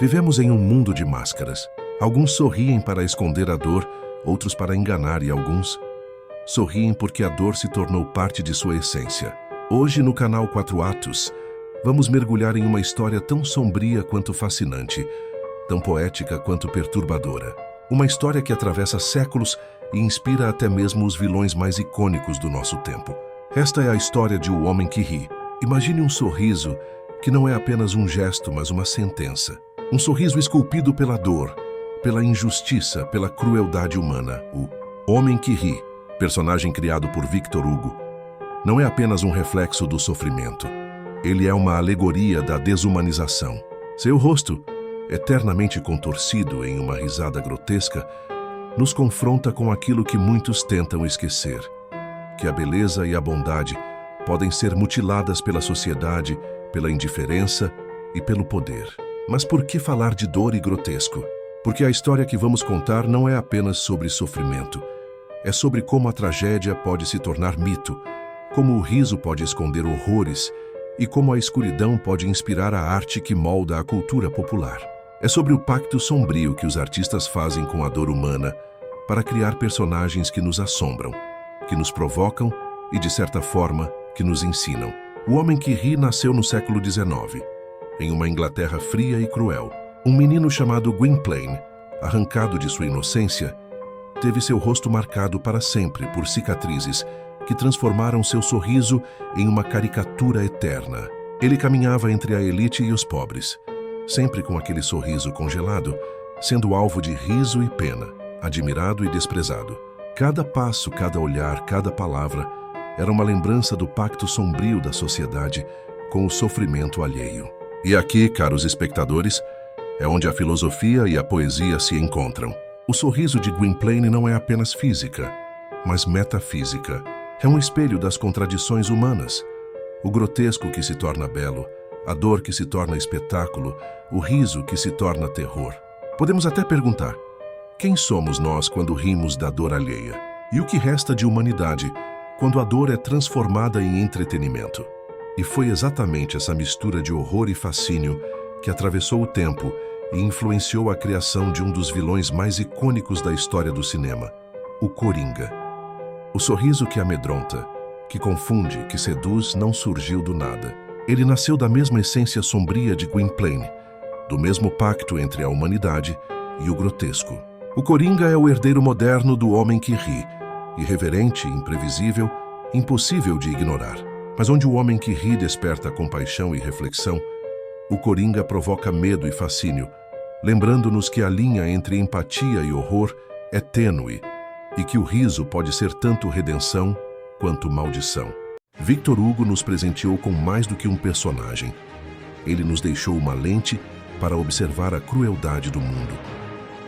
Vivemos em um mundo de máscaras. Alguns sorriem para esconder a dor, outros para enganar e alguns sorriem porque a dor se tornou parte de sua essência. Hoje, no canal 4 Atos, vamos mergulhar em uma história tão sombria quanto fascinante, tão poética quanto perturbadora. Uma história que atravessa séculos e inspira até mesmo os vilões mais icônicos do nosso tempo. Esta é a história de O Homem que Ri. Imagine um sorriso que não é apenas um gesto, mas uma sentença. Um sorriso esculpido pela dor, pela injustiça, pela crueldade humana. O Homem que Ri, personagem criado por Victor Hugo, não é apenas um reflexo do sofrimento. Ele é uma alegoria da desumanização. Seu rosto, eternamente contorcido em uma risada grotesca, nos confronta com aquilo que muitos tentam esquecer: que a beleza e a bondade podem ser mutiladas pela sociedade, pela indiferença e pelo poder. Mas por que falar de dor e grotesco? Porque a história que vamos contar não é apenas sobre sofrimento. É sobre como a tragédia pode se tornar mito, como o riso pode esconder horrores e como a escuridão pode inspirar a arte que molda a cultura popular. É sobre o pacto sombrio que os artistas fazem com a dor humana para criar personagens que nos assombram, que nos provocam e, de certa forma, que nos ensinam. O Homem que Ri nasceu no século XIX, em uma Inglaterra fria e cruel. Um menino chamado Gwynplaine, arrancado de sua inocência, teve seu rosto marcado para sempre por cicatrizes que transformaram seu sorriso em uma caricatura eterna. Ele caminhava entre a elite e os pobres, sempre com aquele sorriso congelado, sendo alvo de riso e pena, admirado e desprezado. Cada passo, cada olhar, cada palavra era uma lembrança do pacto sombrio da sociedade com o sofrimento alheio. E aqui, caros espectadores, é onde a filosofia e a poesia se encontram. O sorriso de Gwynplaine não é apenas física, mas metafísica. É um espelho das contradições humanas. O grotesco que se torna belo, a dor que se torna espetáculo, o riso que se torna terror. Podemos até perguntar: quem somos nós quando rimos da dor alheia? E o que resta de humanidade quando a dor é transformada em entretenimento? E foi exatamente essa mistura de horror e fascínio que atravessou o tempo e influenciou a criação de um dos vilões mais icônicos da história do cinema, o Coringa. O sorriso que amedronta, que confunde, que seduz, não surgiu do nada. Ele nasceu da mesma essência sombria de Gwynplaine, do mesmo pacto entre a humanidade e o grotesco. O Coringa é o herdeiro moderno do Homem que Ri, irreverente, imprevisível, impossível de ignorar. Mas onde o Homem que Ri desperta compaixão e reflexão, o Coringa provoca medo e fascínio, lembrando-nos que a linha entre empatia e horror é tênue e que o riso pode ser tanto redenção quanto maldição. Victor Hugo nos presenteou com mais do que um personagem. Ele nos deixou uma lente para observar a crueldade do mundo.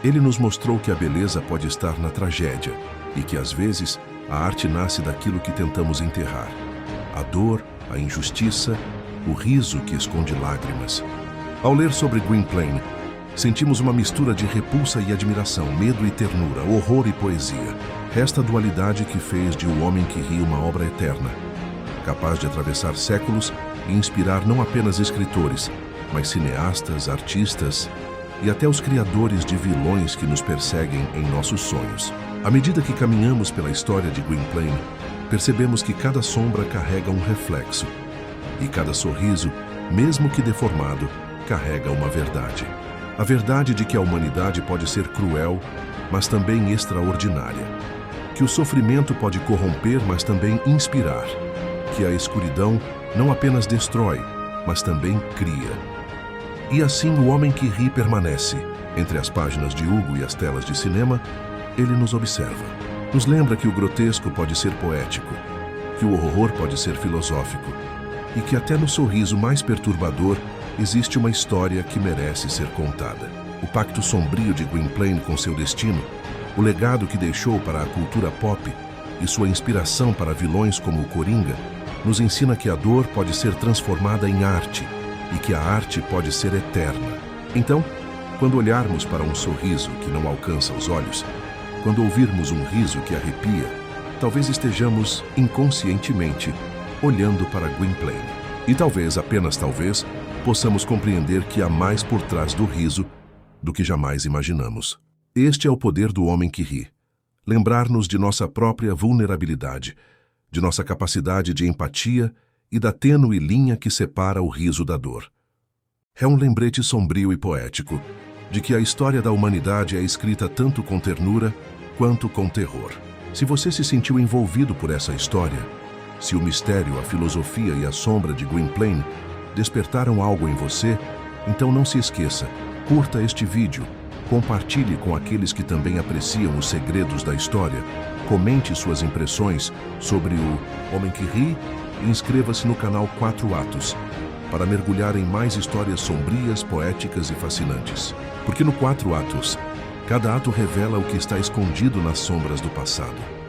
Ele nos mostrou que a beleza pode estar na tragédia e que, às vezes, a arte nasce daquilo que tentamos enterrar. A dor, a injustiça, o riso que esconde lágrimas. Ao ler sobre Gwynplaine, sentimos uma mistura de repulsa e admiração, medo e ternura, horror e poesia. Esta dualidade que fez de O Homem que Ri uma obra eterna, capaz de atravessar séculos e inspirar não apenas escritores, mas cineastas, artistas e até os criadores de vilões que nos perseguem em nossos sonhos. À medida que caminhamos pela história de Gwynplaine, percebemos que cada sombra carrega um reflexo e cada sorriso, mesmo que deformado, carrega uma verdade. A verdade de que a humanidade pode ser cruel, mas também extraordinária. Que o sofrimento pode corromper, mas também inspirar. Que a escuridão não apenas destrói, mas também cria. E assim O Homem que Ri permanece. Entre as páginas de Hugo e as telas de cinema, ele nos observa. Nos lembra que o grotesco pode ser poético, que o horror pode ser filosófico, e que até no sorriso mais perturbador existe uma história que merece ser contada. O pacto sombrio de Gwynplaine com seu destino, o legado que deixou para a cultura pop e sua inspiração para vilões como o Coringa, nos ensina que a dor pode ser transformada em arte e que a arte pode ser eterna. Então, quando olharmos para um sorriso que não alcança os olhos, quando ouvirmos um riso que arrepia, talvez estejamos, inconscientemente, olhando para Gwynplaine. E talvez, apenas talvez, possamos compreender que há mais por trás do riso do que jamais imaginamos. Este é o poder do homem que ri. Lembrar-nos de nossa própria vulnerabilidade, de nossa capacidade de empatia e da tênue linha que separa o riso da dor. É um lembrete sombrio e poético de que a história da humanidade é escrita tanto com ternura quanto com terror. Se você se sentiu envolvido por essa história, se o mistério, a filosofia e a sombra de Gwynplaine despertaram algo em você, então não se esqueça, curta este vídeo, compartilhe com aqueles que também apreciam os segredos da história, comente suas impressões sobre o Homem que Ri e inscreva-se no canal 4 Atos para mergulhar em mais histórias sombrias, poéticas e fascinantes. Porque no 4 Atos, cada ato revela o que está escondido nas sombras do passado.